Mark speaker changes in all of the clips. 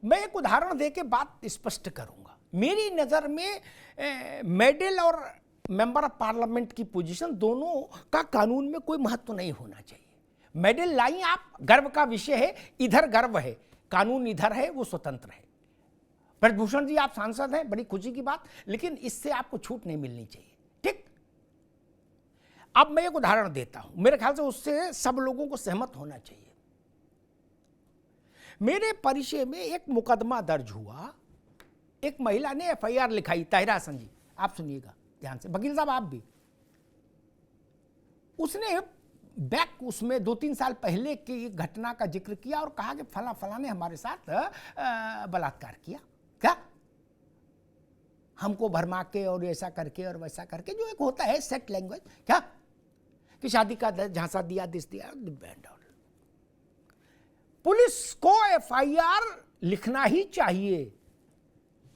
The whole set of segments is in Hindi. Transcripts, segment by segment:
Speaker 1: मैं एक उदाहरण देके बात स्पष्ट करूंगा। मेरी नजर में मेडल और मेंबर ऑफ पार्लियामेंट की पोजीशन दोनों का कानून में कोई महत्व नहीं होना चाहिए। मेडल लाई आप, गर्व का विषय है, इधर गर्व है, कानून इधर है, वो स्वतंत्र है। ब्रजभूषण जी आप सांसद हैं, बड़ी खुशी की बात, लेकिन इससे आपको छूट नहीं मिलनी चाहिए, ठीक। अब मैं एक उदाहरण देता हूं, मेरे ख्याल से उससे सब लोगों को सहमत होना चाहिए। मेरे परिचय में एक मुकदमा दर्ज हुआ, एक महिला ने एफआईआर लिखाई, ताहिरा हसन जी, आप सुनिएगा ध्यान से, वकील साहब आप भी। उसने बैक उसमें 2-3 साल पहले की घटना का जिक्र किया और कहा कि फला फला ने हमारे साथ बलात्कार किया, क्या हमको भरमा के और ऐसा करके और वैसा करके, जो एक होता है सेट लैंग्वेज, क्या कि शादी का झांसा दिया, दिस दिया। पुलिस को एफआईआर लिखना ही चाहिए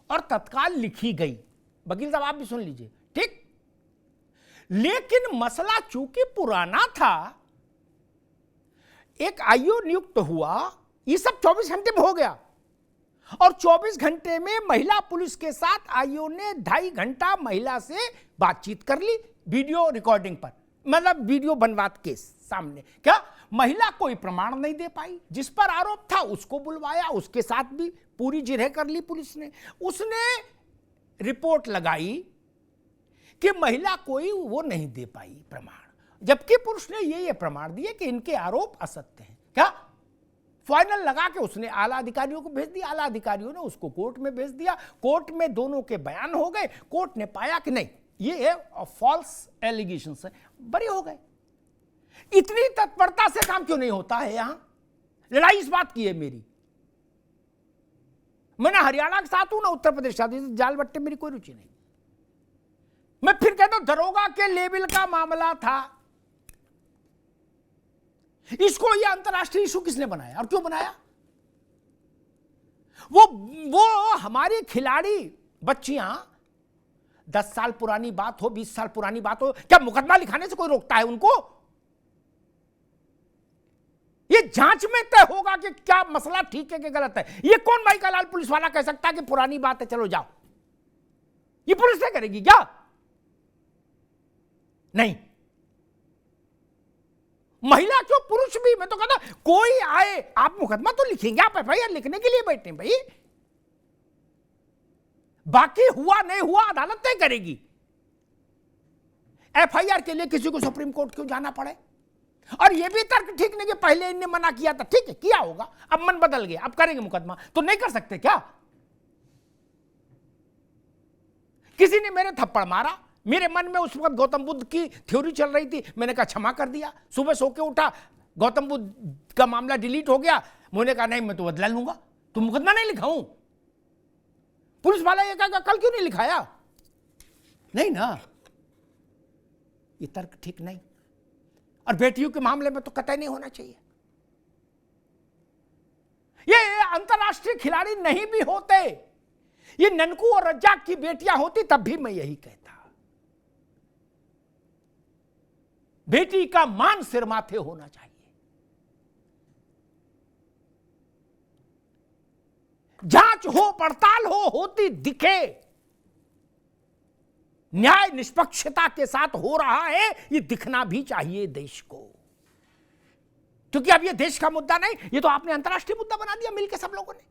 Speaker 1: और तत्काल लिखी गई। वकील साहब आप भी सुन लीजिए, ठीक। लेकिन मसला चूंकि पुराना था, एक आईओ नियुक्त हुआ, ये सब 24 घंटे में हो गया और 24 घंटे में महिला पुलिस के साथ आईओ ने 2.5 घंटा महिला से बातचीत कर ली, वीडियो रिकॉर्डिंग पर, मतलब वीडियो बनवात के सामने। क्या महिला कोई प्रमाण नहीं दे पाई, जिस पर आरोप था उसको बुलवाया, उसके साथ भी पूरी जिरह कर ली पुलिस ने। उसने रिपोर्ट लगाई कि महिला कोई वो नहीं दे पाई प्रमाण, जबकि पुरुष ने ये प्रमाण दिए कि इनके आरोप असत्य हैं। क्या फाइनल लगा के उसने आला अधिकारियों को भेज दिया, आला अधिकारियों ने उसको कोर्ट में भेज दिया, कोर्ट में दोनों के बयान हो गए, कोर्ट ने पाया कि नहीं ये है फॉल्स एलिगेशंस है, बरी हो गए। इतनी तत्परता से काम क्यों नहीं होता है यहां? लड़ाई इस बात की है मेरी। मैं ना हरियाणा के साथ हूं ना उत्तर प्रदेश के साथ, जाल बट्टे मेरी कोई रुचि नहीं। मैं फिर कहता हूं दरोगा के लेवल का मामला था, इसको ये अंतरराष्ट्रीय इशू किसने बनाया और क्यों बनाया? वो हमारी खिलाड़ी बच्चियां 10 साल पुरानी बात हो, 20 साल पुरानी बात हो, क्या मुकदमा लिखाने से कोई रोकता है उनको? ये जांच में तय होगा कि क्या मसला ठीक है कि गलत है। ये कौन भाई का लाल पुलिस वाला कह सकता है कि पुरानी बात है चलो जाओ? ये पुलिस तय करेगी क्या? नहीं। महिला क्यों, पुरुष भी। मैं तो कहता कोई आए, आप मुकदमा तो लिखेंगे, आप एफआईआर लिखने के लिए बैठे भाई, बाकी हुआ नहीं हुआ अदालत तय करेगी। एफआईआर के लिए किसी को सुप्रीम कोर्ट क्यों जाना पड़े? और यह भी तर्क ठीक नहीं कि पहले इनने मना किया था, ठीक है किया होगा, अब मन बदल गया, अब करेंगे मुकदमा, तो नहीं कर सकते क्या? किसी ने मेरे थप्पड़ मारा, मेरे मन में उस वक्त गौतम बुद्ध की थ्योरी चल रही थी, मैंने कहा क्षमा कर दिया। सुबह सो के उठा, गौतम बुद्ध का मामला डिलीट हो गया, मैंने कहा नहीं मैं तो बदला लूंगा, तो मुकदमा नहीं लिखाऊं। पुलिस वाला ये कहा कल क्यों नहीं लिखाया? नहीं ना, ये तर्क ठीक नहीं। और बेटियों के मामले में तो कतई नहीं होना चाहिए। ये अंतरराष्ट्रीय खिलाड़ी नहीं भी होते, ये ननकू और रज्जाक की बेटियां होती तब भी मैं यही कहता, बेटी का मान सिर माथे होना चाहिए। जांच हो, पड़ताल हो, होती दिखे, न्याय निष्पक्षता के साथ हो रहा है, ये दिखना भी चाहिए देश को। क्योंकि अब ये देश का मुद्दा नहीं, ये तो आपने अंतरराष्ट्रीय मुद्दा बना दिया मिलकर सब लोगों ने।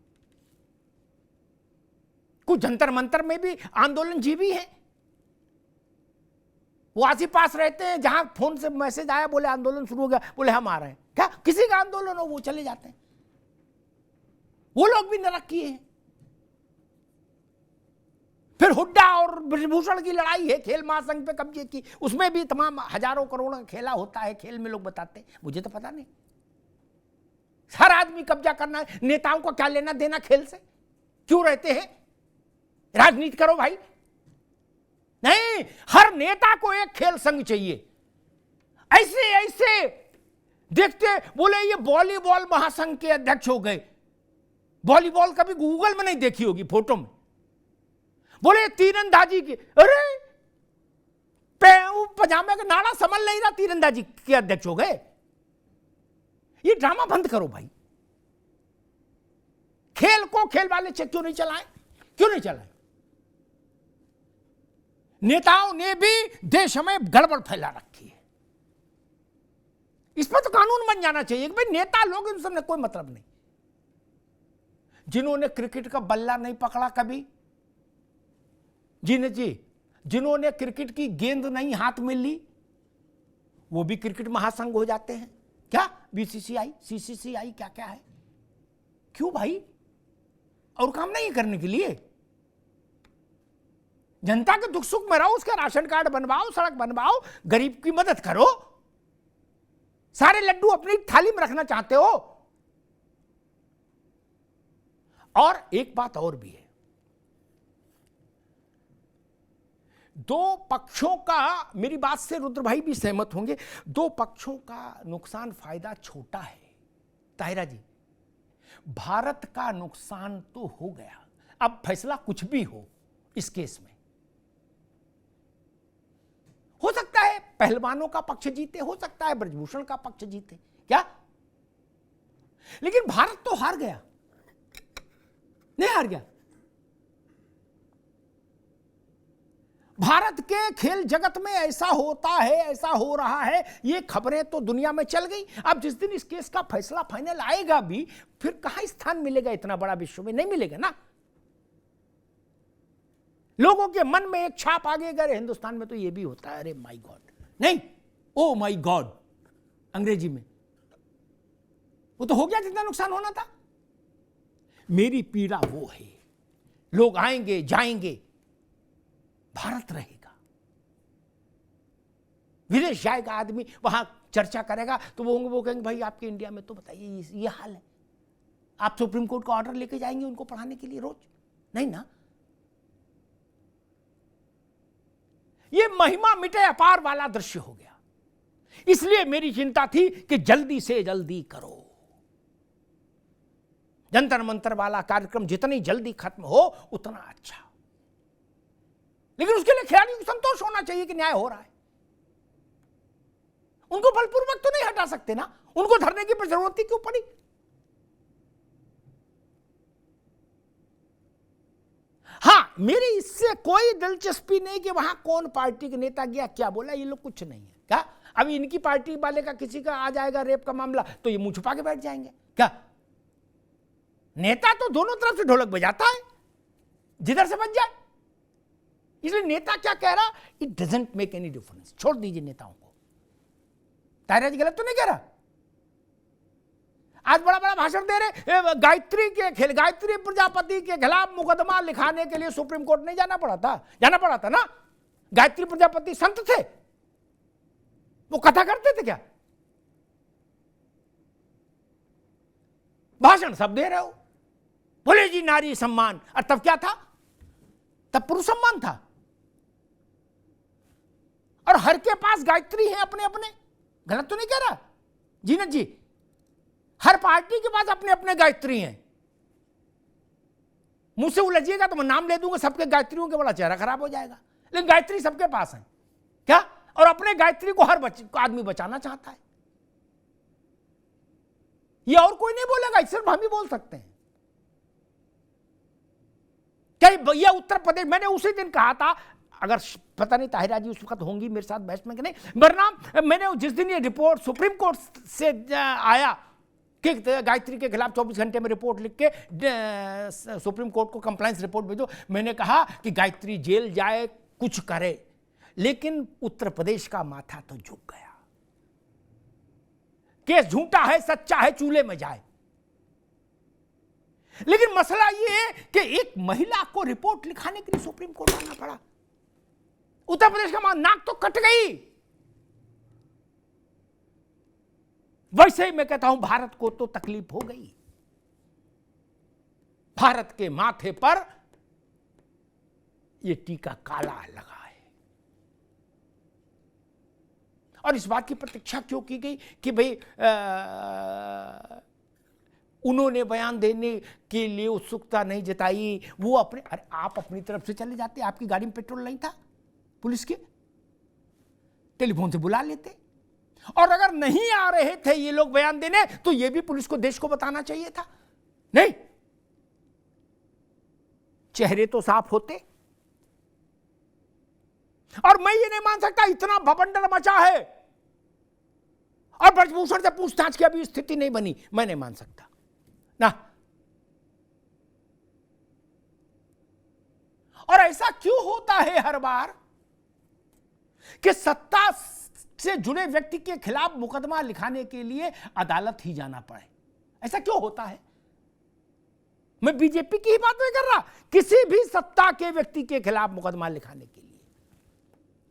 Speaker 1: कुछ जंतर मंतर में भी आंदोलनजीवी है, वो आस पास रहते हैं, जहां फोन से मैसेज आया बोले आंदोलन शुरू हो गया, बोले हम आ रहे हैं, क्या किसी का आंदोलन हो वो चले जाते हैं। वो लोग भी नरक किए हैं। फिर हुड्डा और ब्रजभूषण की लड़ाई है, खेल महासंघ पे कब्जे की, उसमें भी तमाम हजारों करोड़ का खेला होता है, खेल में लोग बताते हैं, मुझे तो पता नहीं। हर आदमी कब्जा करना है, नेताओं को क्या लेना देना खेल से? क्यों रहते हैं? राजनीति करो भाई। नहीं, हर नेता को एक खेल संघ चाहिए। ऐसे ऐसे देखते बोले ये वॉलीबॉल महासंघ के अध्यक्ष हो गए, वॉलीबॉल कभी गूगल में नहीं देखी होगी फोटो में। बोले तीरंदाजी की, अरे पजामे का नाड़ा समझ नहीं रहा, तीरंदाजी के अध्यक्ष हो गए। ये ड्रामा बंद करो भाई, खेल को खो खेल वाले चेक क्यों नहीं चलाए? क्यों नहीं चलाए? नेताओं ने भी देश में गड़बड़ फैला रखी है। इस पर तो कानून बन जाना चाहिए कि भाई नेता लोग, इन सबने कोई मतलब नहीं। जिन्होंने क्रिकेट का बल्ला नहीं पकड़ा कभी, जिन्होंने क्रिकेट की गेंद नहीं हाथ में ली, वो भी क्रिकेट महासंघ हो जाते हैं क्या? बीसीसीआई, सीसीसीआई, क्या क्या है? क्यों भाई? और काम नहीं करने के लिए? जनता के दुख सुख में रहो, उसका राशन कार्ड बनवाओ, सड़क बनवाओ, गरीब की मदद करो। सारे लड्डू अपनी थाली में रखना चाहते हो। और एक बात और भी है, दो पक्षों का, मेरी बात से रुद्र भाई भी सहमत होंगे, दो पक्षों का नुकसान फायदा छोटा है। ताहिरा जी, भारत का नुकसान तो हो गया, अब फैसला कुछ भी हो इस केस में, हो सकता है पहलवानों का पक्ष जीते, हो सकता है ब्रजभूषण का पक्ष जीते, क्या? लेकिन भारत तो हार गया, नहीं हार गया। भारत के खेल जगत में ऐसा होता है, ऐसा हो रहा है, ये खबरें तो दुनिया में चल गई। अब जिस दिन इस केस का फैसला फाइनल आएगा भी, फिर कहां स्थान मिलेगा इतना बड़ा विश्व में? नहीं मिलेगा ना। लोगों के मन में एक छाप आगे गए, हिंदुस्तान में तो ये भी होता है, अरे माय गॉड, नहीं, ओ माय गॉड अंग्रेजी में, वो तो हो गया जितना नुकसान होना था। मेरी पीड़ा वो है, लोग आएंगे जाएंगे, भारत रहेगा। विदेश जाएगा आदमी, वहां चर्चा करेगा तो वो कहेंगे भाई आपके इंडिया में तो बताइए ये हाल है। आप सुप्रीम कोर्ट का ऑर्डर लेके जाएंगे उनको पढ़ाने के लिए रोज? नहीं ना। ये महिमा मिटे अपार वाला दृश्य हो गया। इसलिए मेरी चिंता थी कि जल्दी से जल्दी करो, जंतर मंतर वाला कार्यक्रम जितनी जल्दी खत्म हो उतना अच्छा। लेकिन उसके लिए खिलाड़ियों को संतोष होना चाहिए कि न्याय हो रहा है। उनको बलपूर्वक तो नहीं हटा सकते ना, उनको धरने की जरूरत ही क्यों पड़ी? हां, मेरी इससे कोई दिलचस्पी नहीं कि वहां कौन पार्टी के नेता गया, क्या बोला, ये लोग कुछ नहीं है क्या? अभी इनकी पार्टी वाले का किसी का आ जाएगा रेप का मामला तो ये मुंह छुपा के बैठ जाएंगे क्या? नेता तो दोनों तरफ से ढोलक बजाता है, जिधर से बच जाए। इसलिए नेता क्या कह रहा, it doesn't make any difference, छोड़ दीजिए नेताओं को। ताहिरा जी गलत तो नहीं कह रहा। आज बड़ा बड़ा भाषण दे रहे, गायत्री प्रजापति के खिलाफ मुकदमा लिखाने के लिए सुप्रीम कोर्ट नहीं जाना पड़ा था ना। गायत्री प्रजापति संत थे, वो कथा करते थे क्या? भाषण सब दे रहे हो, बोले जी नारी सम्मान, और तब क्या था? तब पुरुष सम्मान था। और हर के पास गायत्री है अपने अपने, गलत तो नहीं कह रहा जीनत जी? हर पार्टी के पास अपने अपने गायत्री हैं। मुंह से उलझिएगा तो मैं नाम ले दूंगा सबके गायत्रियों के, बड़ा चेहरा खराब हो जाएगा। लेकिन गायत्री सबके पास है क्या? और अपने गायत्री को हर आदमी बचाना चाहता है। ये और कोई नहीं बोलेगा, सिर्फ हम ही बोल सकते हैं। क्या ये उत्तर प्रदेश, मैंने उसी दिन कहा था, अगर पता नहीं ताहिरा जी उस वक्त होंगी मेरे साथ बहस में कि नहीं, वरना मैंने जिस दिन ये रिपोर्ट सुप्रीम कोर्ट से आया कि गायत्री के खिलाफ 24 घंटे में रिपोर्ट लिख के सुप्रीम कोर्ट को कंप्लायंस रिपोर्ट भेजो, मैंने कहा कि गायत्री जेल जाए, कुछ करे, लेकिन उत्तर प्रदेश का माथा तो झुक गया। केस झूठा है, सच्चा है, चूल्हे में जाए। लेकिन मसला यह है कि एक महिला को रिपोर्ट लिखाने के लिए सुप्रीम कोर्ट आना पड़ा। उत्तर प्रदेश का नाक तो कट गई। वैसे ही मैं कहता हूं भारत को तो तकलीफ हो गई। भारत के माथे पर यह टीका काला लगा है। और इस बात की प्रतीक्षा क्यों की गई कि भाई उन्होंने बयान देने के लिए उत्सुकता नहीं जताई, वो अपने, अरे आप अपनी तरफ से चले जाते, आपकी गाड़ी में पेट्रोल नहीं था, पुलिस के टेलीफोन से बुला लेते। और अगर नहीं आ रहे थे ये लोग बयान देने, तो ये भी पुलिस को, देश को बताना चाहिए था। नहीं, चेहरे तो साफ होते। और मैं ये नहीं मान सकता इतना भवंडर मचा है और ब्रजभूषण से पूछताछ की अभी स्थिति नहीं बनी, मैं नहीं मान सकता ना। और ऐसा क्यों होता है हर बार कि सत्ता से जुड़े व्यक्ति के खिलाफ मुकदमा लिखाने के लिए अदालत ही जाना पड़े? ऐसा क्यों होता है? मैं बीजेपी की ही बात नहीं कर रहा, किसी भी सत्ता के व्यक्ति के खिलाफ मुकदमा लिखाने के लिए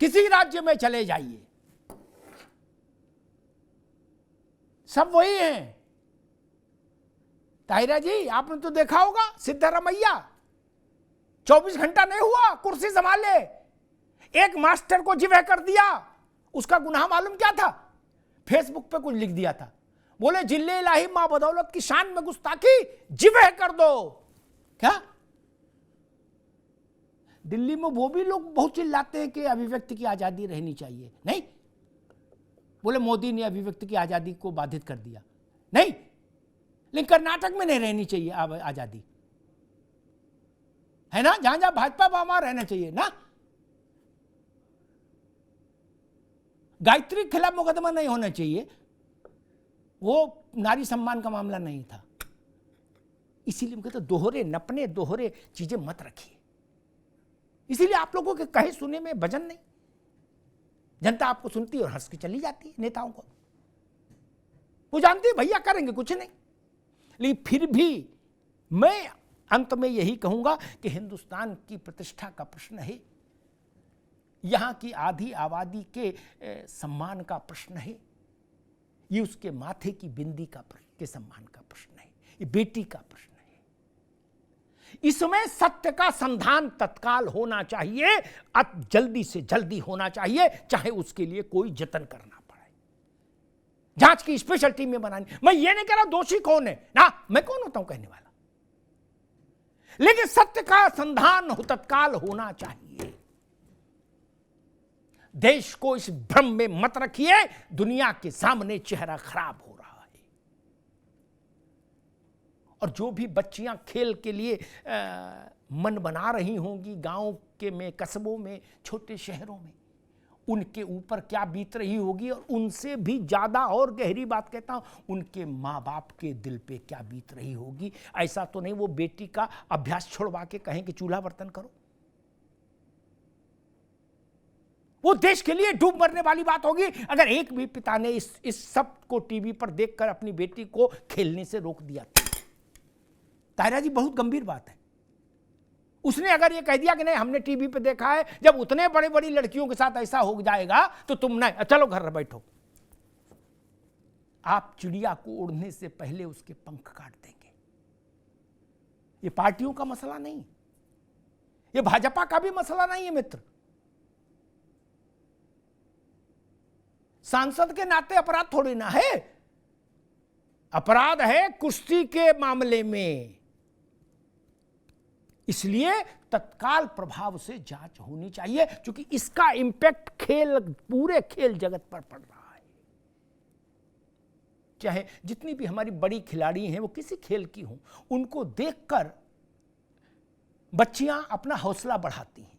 Speaker 1: किसी राज्य में चले जाइए, सब वही हैं। ताहिरा जी, आपने तो देखा होगा, सिद्धारमैया 24 घंटा नहीं हुआ कुर्सी संभाले, एक मास्टर को जिवेह कर दिया। उसका गुनाह मालूम क्या था? फेसबुक पे कुछ लिख दिया था, बोले जिले इलाही मां बदौलत की शान में गुस्ताखी, जिवेह कर दो। क्या दिल्ली में वो भी लोग बहुत चिल्लाते हैं कि अभिव्यक्ति की आजादी रहनी चाहिए? नहीं, बोले मोदी ने अभिव्यक्ति की आजादी को बाधित कर दिया। नहीं, लेकिन कर्नाटक में नहीं रहनी चाहिए आजादी, है ना? जहां जहां भाजपा वहां रहना चाहिए ना। गायत्री के खिलाफ मुकदमा नहीं होना चाहिए, वो नारी सम्मान का मामला नहीं था। इसीलिए मैं कहता हूं दोहरे नपने दोहरे चीजें मत रखिए। इसीलिए आप लोगों के कहे सुने में वजन नहीं, जनता आपको सुनती है और हंस के चली जाती है नेताओं को। वो जानती है भैया करेंगे कुछ नहीं। लेकिन फिर भी मैं अंत में यही कहूंगा कि हिंदुस्तान की प्रतिष्ठा का प्रश्न है, यहां की आधी आबादी के सम्मान का प्रश्न है, ये उसके माथे की बिंदी के सम्मान का प्रश्न है, ये बेटी का प्रश्न है। इसमें सत्य का संधान तत्काल होना चाहिए, जल्दी से जल्दी होना चाहिए, चाहे उसके लिए कोई जतन करना पड़े। जांच की स्पेशल टीमें बनानी। मैं ये नहीं कह रहा दोषी कौन है ना, मैं कौन होता हूं कहने वाला, लेकिन सत्य का संधान तत्काल होना चाहिए। देश को इस भ्रम में मत रखिए, दुनिया के सामने चेहरा खराब हो रहा है। और जो भी बच्चियां खेल के लिए मन बना रही होंगी गांव के में, कस्बों में, छोटे शहरों में, उनके ऊपर क्या बीत रही होगी, और उनसे भी ज्यादा और गहरी बात कहता हूं, उनके मां बाप के दिल पे क्या बीत रही होगी। ऐसा तो नहीं वो बेटी का अभ्यास छोड़वा के कहें कि चूल्हा बर्तन करो। वो देश के लिए डूब मरने वाली बात होगी अगर एक भी पिता ने इस सब को टीवी पर देखकर अपनी बेटी को खेलने से रोक दिया। ताहिरा जी, बहुत गंभीर बात है। उसने अगर ये कह दिया कि नहीं हमने टीवी पे देखा है, जब उतने बड़ी बड़ी लड़कियों के साथ ऐसा हो जाएगा तो तुम नहीं, चलो घर बैठो। आप चिड़िया को उड़ने से पहले उसके पंख काट देंगे। ये पार्टियों का मसला नहीं, ये भाजपा का भी मसला नहीं है मित्र। सांसद के नाते अपराध थोड़ी ना है, अपराध है कुश्ती के मामले में। इसलिए तत्काल प्रभाव से जांच होनी चाहिए, क्योंकि इसका इंपैक्ट पूरे खेल जगत पर पड़ रहा है। चाहे जितनी भी हमारी बड़ी खिलाड़ी हैं वो किसी खेल की हों, उनको देखकर बच्चियां अपना हौसला बढ़ाती हैं।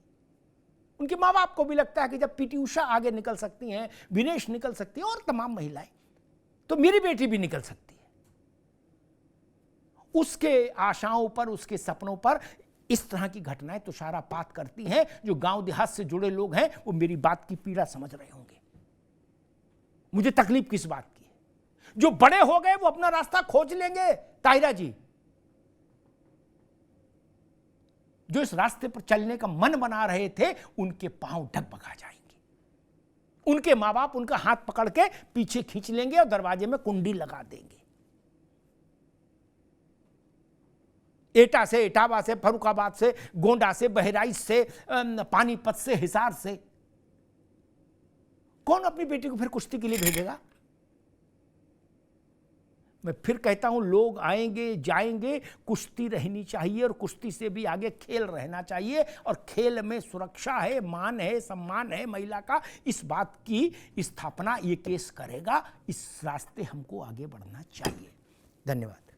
Speaker 1: उनके माँ बाप को भी लगता है कि जब पीटी उषा आगे निकल सकती हैं, विनेश निकल सकती हैं और तमाम महिलाएं, तो मेरी बेटी भी निकल सकती है। उसके आशाओं पर, उसके सपनों पर इस तरह की घटनाएं तुषारापात करती हैं। जो गांव देहात से जुड़े लोग हैं वो मेरी बात की पीड़ा समझ रहे होंगे। मुझे तकलीफ किस बात की है? जो बड़े हो गए वो अपना रास्ता खोज लेंगे। ताहिरा जी, जो इस रास्ते पर चलने का मन बना रहे थे, उनके पांव डगमगा जाएंगे। उनके मां बाप उनका हाथ पकड़ के पीछे खींच लेंगे और दरवाजे में कुंडी लगा देंगे। एटा से, इटावा से, फर्रुखाबाद से, गोंडा से, बहराइच से, पानीपत से, हिसार से, कौन अपनी बेटी को फिर कुश्ती के लिए भेजेगा? मैं फिर कहता हूं, लोग आएंगे जाएंगे, कुश्ती रहनी चाहिए और कुश्ती से भी आगे खेल रहना चाहिए। और खेल में सुरक्षा है, मान है, सम्मान है महिला का, इस बात की स्थापना ये केस करेगा। इस रास्ते हमको आगे बढ़ना चाहिए। धन्यवाद।